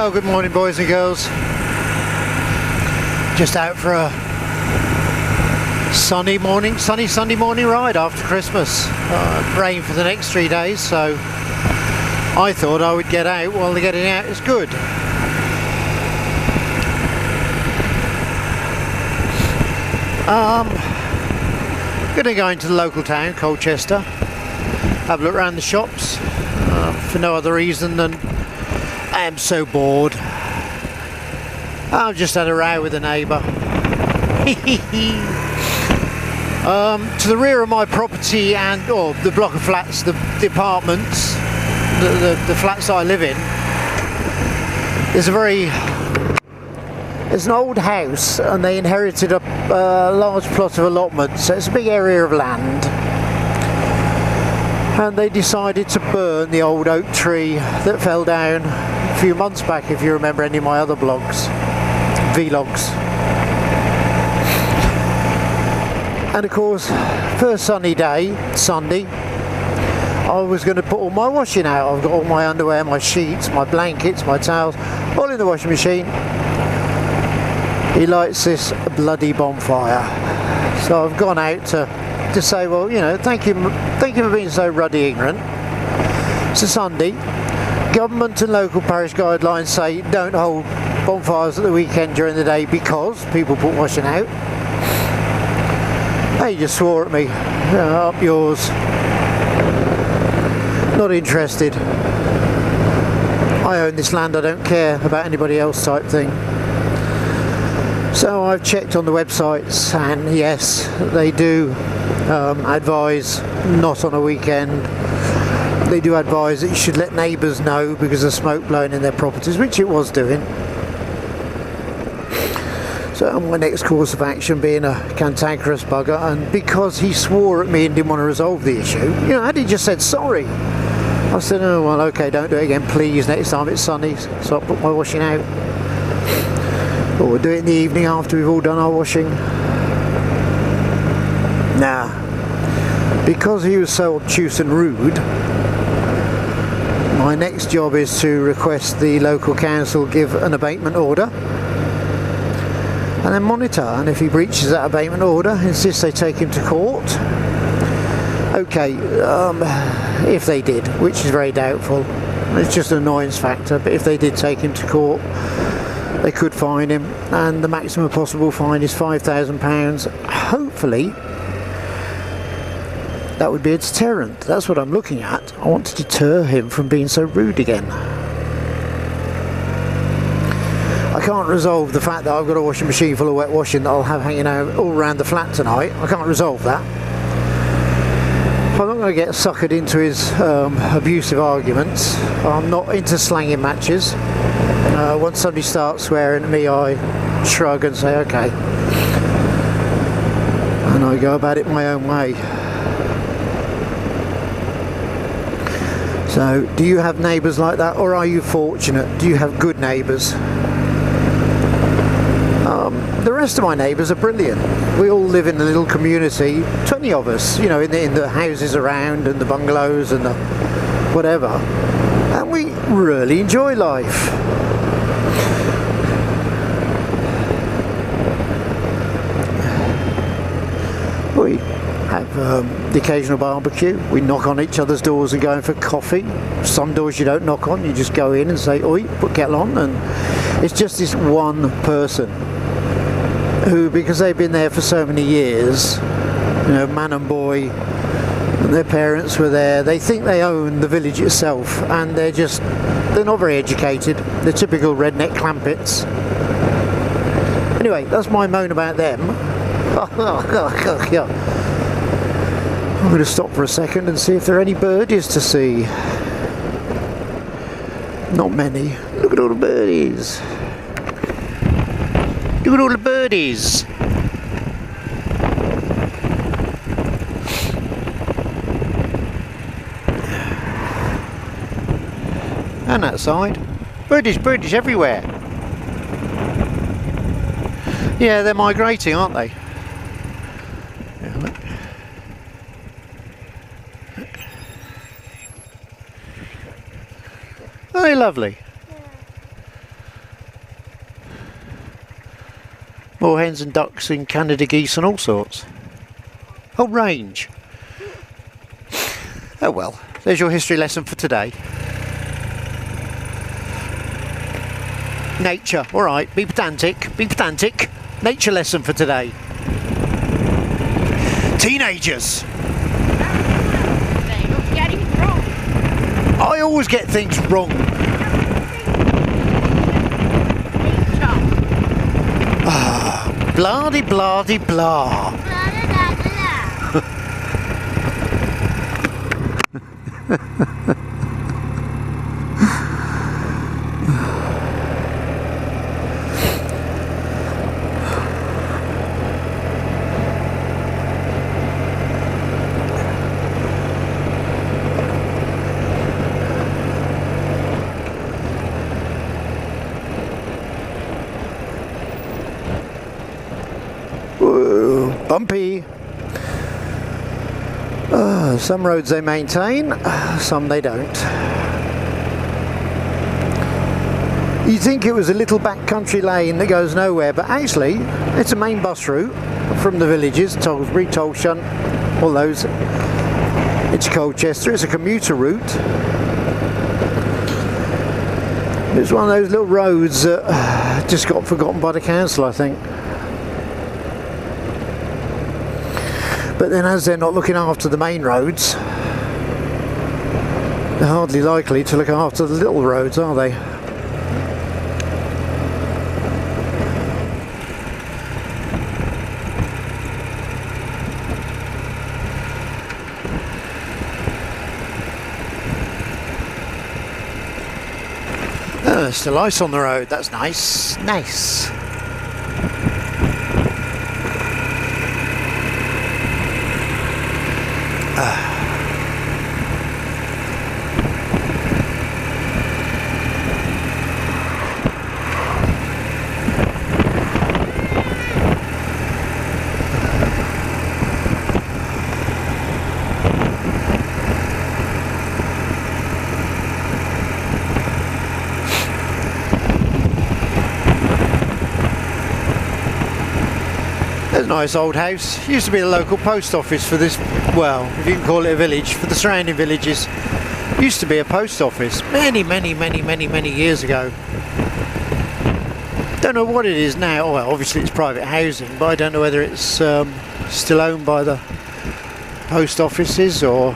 Well, good morning, boys and girls. Just out for a sunny Sunday morning ride after Christmas. Rain for the next 3 days, so I thought I would get out while the getting out is good. Gonna go into the local town, Colchester, have a look around the shops, for no other reason than I am so bored. I've just had a row with a neighbour. To the rear of my property or the block of flats, the apartments, the flats I live in, there's an old house, and they inherited a large plot of allotment, so it's a big area of land. And they decided to burn the old oak tree that fell down a few months back, if you remember any of my other vlogs. And of course, first sunny day, Sunday, I was going to put all my washing out. I've got all my underwear, my sheets, my blankets, my towels, all in the washing machine. He lights this bloody bonfire. So I've gone out to say, well, you know, thank you for being so ruddy ignorant. It's a Sunday. Government and local parish guidelines say don't hold bonfires at the weekend during the day because people put washing out. He just swore at me. Up yours. Not interested. I own this land, I don't care about anybody else type thing. So I've checked on the websites, and yes, they do advise not on a weekend. They do advise that you should let neighbours know because of smoke blowing in their properties, which it was doing. So my next course of action being a cantankerous bugger, and because he swore at me and didn't want to resolve the issue, you know, had he just said sorry, I said, oh well, okay, don't do it again please, next time it's sunny. So I put my washing out. Or we'll do it in the evening after we've all done our washing. Nah, because he was so obtuse and rude, my next job is to request the local council give an abatement order and then monitor, and if he breaches that abatement order, insist they take him to court. Okay, if they did, which is very doubtful, it's just an annoyance factor, but if they did take him to court, they could fine him, and the maximum possible fine is £5,000. Hopefully that would be a deterrent. That's what I'm looking at. I want to deter him from being so rude again. I can't resolve the fact that I've got a washing machine full of wet washing that I'll have hanging out all around the flat tonight. I can't resolve that. I'm not going to get suckered into his abusive arguments. I'm not into slanging matches. Once somebody starts swearing at me, I shrug and say okay, and I go about it my own way. So, do you have neighbours like that, or are you fortunate? Do you have good neighbours? The rest of my neighbours are brilliant. We all live in a little community, 20 of us, you know, in the houses around and the bungalows and the whatever, and we really enjoy life. We have the occasional barbecue. We knock on each other's doors and go in for coffee. Some doors you don't knock on, you just go in and say, oi, put kettle on, and it's just this one person who, because they've been there for so many years, you know, man and boy, and their parents were there, they think they own the village itself, and they're not very educated. They're typical redneck clampets. Anyway, that's my moan about them. I'm going to stop for a second and see if there are any birdies to see. Not many. Look at all the birdies. Look at all the birdies. And that side. Birdies everywhere. Yeah, they're migrating, aren't they? Yeah, look. Are they lovely? More hens and ducks and Canada geese and all sorts. Whole range. Oh well, there's your history lesson for today. Nature, alright, be pedantic, be pedantic. Nature lesson for today. Teenagers! You're getting it wrong. I always get things wrong. Blah-de blah-de blah. Bumpy. Some roads they maintain, some they don't. You'd think it was a little backcountry lane that goes nowhere, but actually it's a main bus route from the villages, Tollesbury, Tolshunt, all those. It's Colchester, it's a commuter route. It's one of those little roads that just got forgotten by the council, I think. But then as they're not looking after the main roads, they're hardly likely to look after the little roads, are they? Oh, there's still ice on the road, that's nice, nice. There's a nice old house. Used to be a local post office for this, well, if you can call it a village, for the surrounding villages. Used to be a post office many years ago. Don't know what it is now. Well, obviously it's private housing, but I don't know whether it's still owned by the post offices or